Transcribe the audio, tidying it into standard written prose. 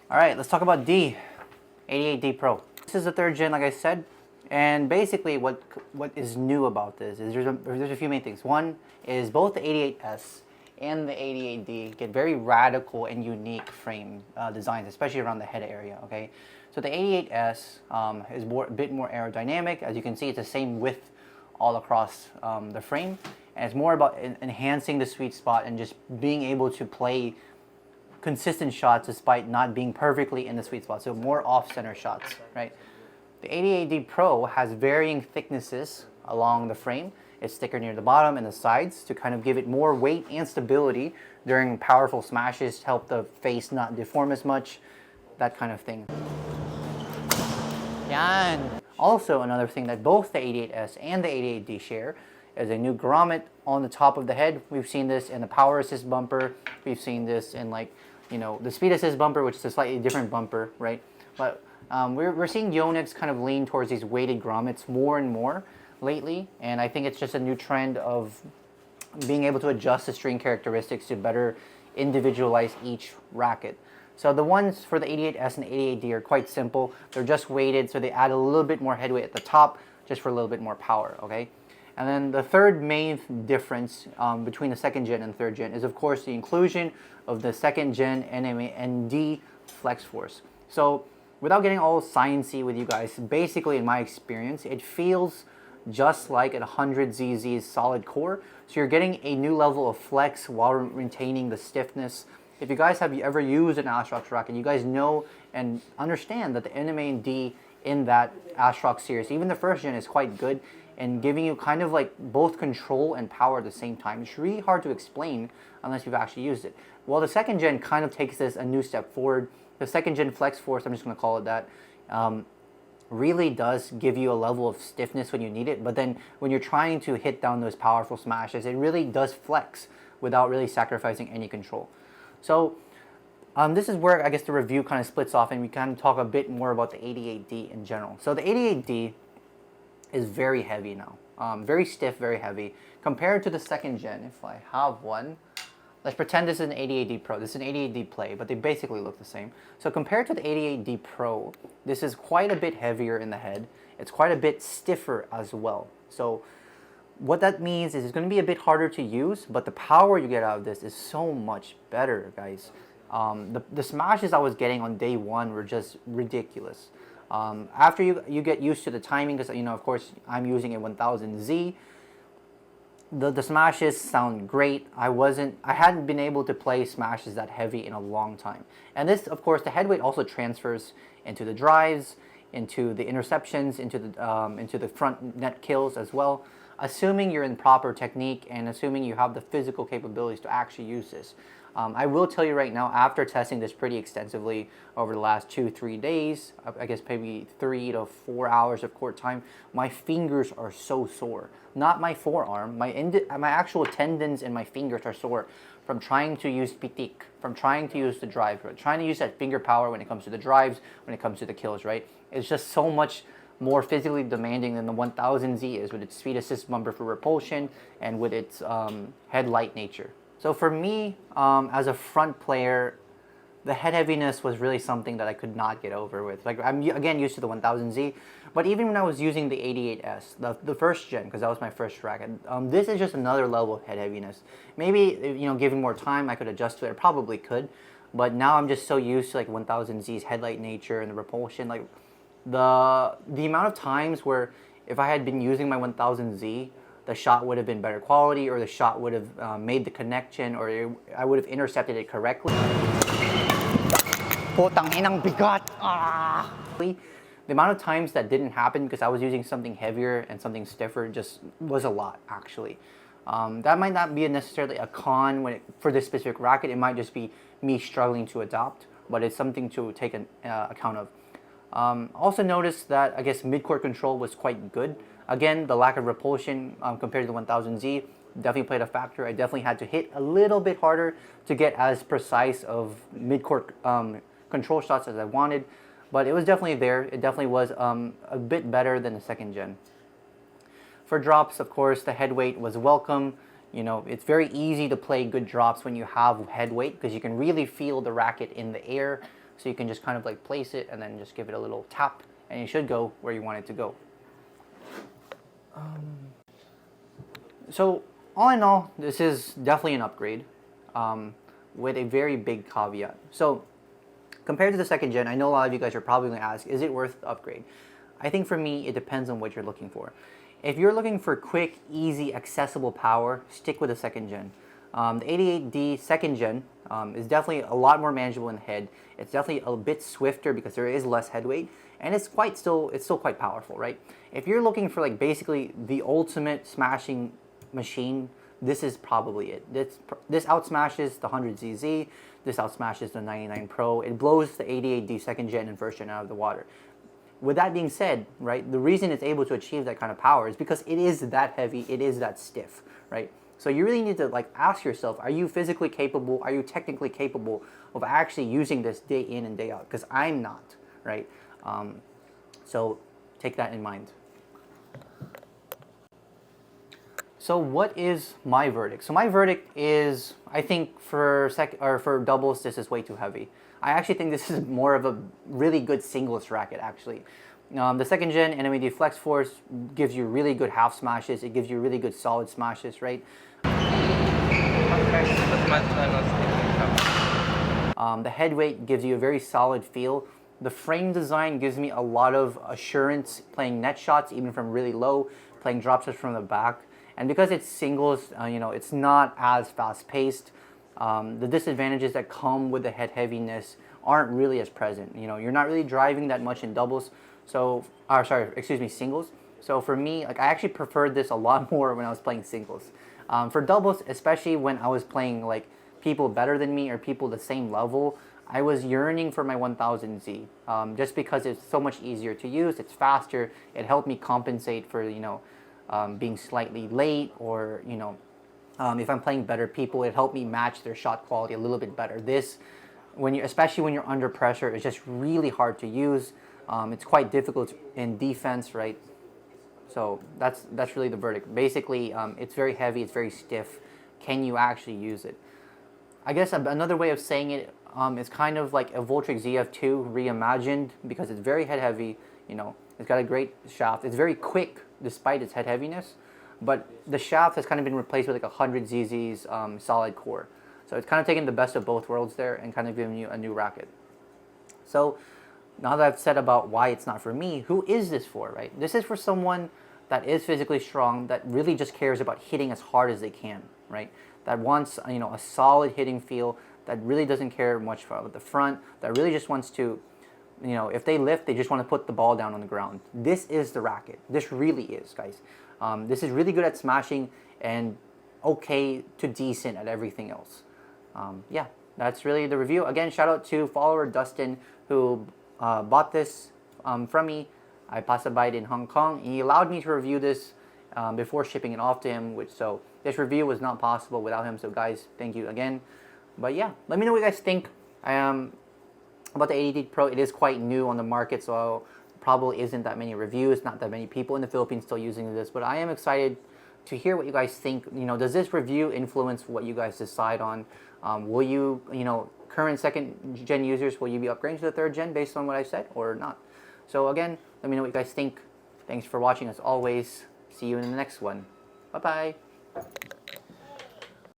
All right, let's talk about D, 88D Pro. This is the third gen, like I said, and basically what is new about this is there's a few main things. One is both the 88S and the 88D get very radical and unique frame designs, especially around the head area. Okay, so the 88S is a bit more aerodynamic. As you can see, it's the same width all across the frame, and it's more about enhancing the sweet spot and just being able to play consistent shots despite not being perfectly in the sweet spot. So more off-center shots, right? The 88D Pro has varying thicknesses along the frame. It's thicker near the bottom and the sides to kind of give it more weight and stability during powerful smashes to help the face not deform as much, that kind of thing. Yan. Also, another thing that both the 88S and the 88D share is a new grommet on the top of the head. We've seen this in the power assist bumper. We've seen this in the speed assist bumper, which is a slightly different bumper, right? But we're seeing Yonex kind of lean towards these weighted grommets more and more lately, and I think it's just a new trend of being able to adjust the string characteristics to better individualize each racket. So the ones for the 88S and 88D are quite simple. They're just weighted, so they add a little bit more headweight at the top just for a little bit more power, okay? And then the third main difference between the second gen and third gen is, of course, the inclusion of the second gen ND Flex Force. So without getting all sciencey with you guys, basically in my experience, it feels just like a 100ZZ's solid core. So you're getting a new level of flex while retaining the stiffness. If you guys have ever used an Astrox racket, you guys know and understand that the ND in that Astrox series, even the first gen, is quite good and giving you kind of like both control and power at the same time. It's really hard to explain unless you've actually used it. Well, the second gen kind of takes this a new step forward. The second gen Flex Force, I'm just going to call it that, really does give you a level of stiffness when you need it, but then when you're trying to hit down those powerful smashes, it really does flex without really sacrificing any control. So this is where I guess the review kind of splits off and we kind of talk a bit more about the 88D in general. So the 88D is very heavy now, very stiff, very heavy. Compared to the second gen, if I have one, let's pretend this is an 88D Pro. This is an 88D Play, but they basically look the same. So compared to the 88D Pro, this is quite a bit heavier in the head. It's quite a bit stiffer as well. So what that means is it's going to be a bit harder to use, but the power you get out of this is so much better, guys. The smashes I was getting on day one were just ridiculous. After you get used to the timing, because of course I'm using a 1000Z, the smashes sound great. I hadn't been able to play smashes that heavy in a long time. And this, of course, the headweight also transfers into the drives, into the interceptions, into the front net kills as well. Assuming you're in proper technique and assuming you have the physical capabilities to actually use this. I will tell you right now, after testing this pretty extensively over the last 2-3 days, I guess maybe 3 to 4 hours of court time, my fingers are so sore. Not my forearm, my actual tendons in my fingers are sore from trying to use pitik, from trying to use the drive, trying to use that finger power when it comes to the drives, when it comes to the kills, right? It's just so much more physically demanding than the 1000Z is with its speed assist bumper for repulsion and with its headlight nature. So for me, as a front player, the head heaviness was really something that I could not get over with. Like, I'm again used to the 1000Z, but even when I was using the 88S, the first gen, because that was my first racket, this is just another level of head heaviness. Maybe, given more time, I could adjust to it. I probably could, but now I'm just so used to like 1000Z's headlight nature and the repulsion. Like the amount of times where if I had been using my 1000Z, the shot would have been better quality, or the shot would have made the connection, or I would have intercepted it correctly. Putang inang bigat! Ah! The amount of times that didn't happen because I was using something heavier and something stiffer just was a lot, actually. That might not be necessarily a con for this specific racket. It might just be me struggling to adopt, but it's something to take account of. Also noticed that, I guess, mid-court control was quite good. Again, the lack of repulsion compared to the 1000Z definitely played a factor. I definitely had to hit a little bit harder to get as precise of mid-court control shots as I wanted, but it was definitely there. It definitely was a bit better than the second gen. For drops, of course, the head weight was welcome. It's very easy to play good drops when you have head weight because you can really feel the racket in the air. So you can just kind of like place it and then just give it a little tap, and it should go where you want it to go. So all in all, this is definitely an upgrade, with a very big caveat. So compared to the second gen, I know a lot of you guys are probably going to ask, is it worth the upgrade? I think for me, it depends on what you're looking for. If you're looking for quick, easy, accessible power, stick with the second gen. The 88D second gen is definitely a lot more manageable in the head. It's definitely a bit swifter because there is less head weight, and it's still quite powerful, right? If you're looking for like basically the ultimate smashing machine, this is probably it. This outsmashes the 100ZZ. This outsmashes the 99 Pro. It blows the 88D second gen and first gen out of the water. With that being said, right, the reason it's able to achieve that kind of power is because it is that heavy, it is that stiff, right? So you really need to like ask yourself, are you physically capable, are you technically capable of actually using this day in and day out? Because I'm not, right? So take that in mind. So what is my verdict? So my verdict is, I think for doubles, this is way too heavy. I actually think this is more of a really good singles racket, actually. The second gen NMAD Flex Force gives you really good half smashes. It gives you really good solid smashes, right? The head weight gives you a very solid feel. The frame design gives me a lot of assurance playing net shots, even from really low, playing drop shots from the back. And because it's singles, it's not as fast-paced. The disadvantages that come with the head heaviness aren't really as present. You're not really driving that much in doubles. Singles. So for me, like I actually preferred this a lot more when I was playing singles. For doubles, especially when I was playing like people better than me or people the same level, I was yearning for my 1000Z, just because it's so much easier to use. It's faster. It helped me compensate for being slightly late, or if I'm playing better people, it helped me match their shot quality a little bit better. This, especially when you're under pressure, it's just really hard to use. It's quite difficult in defense, right? So that's really the verdict. Basically, it's very heavy, it's very stiff. Can you actually use it? I guess another way of saying it is kind of like a Voltrek ZF2 reimagined, because it's very head heavy. It's got a great shaft. It's very quick despite its head heaviness, but the shaft has kind of been replaced with like 100ZZ's solid core. So it's kind of taken the best of both worlds there and kind of giving you a new racket. So now that I've said about why it's not for me, who is this for, right? This is for someone that is physically strong, that really just cares about hitting as hard as they can, right? That wants a solid hitting feel, that really doesn't care much about the front, that really just wants to, if they lift, they just want to put the ball down on the ground. This is the racket. This really is, guys. This is really good at smashing and okay to decent at everything else. Yeah, that's really the review. Again, shout out to follower Dustin, who bought this from me. I passed by it in Hong Kong, and he allowed me to review this before shipping it off to him, so this review was not possible without him. So guys, thank you again. But yeah, let me know what you guys think about the 88 Pro. It is quite new on the market, so probably isn't that many reviews, not that many people in the Philippines still using this, but I am excited to hear what you guys think. Does this review influence what you guys decide on? Will you, current second gen users, will you be upgrading to the third gen based on what I said or not? So again, let me know what you guys think. Thanks for watching as always. See you in the next one. Bye-bye.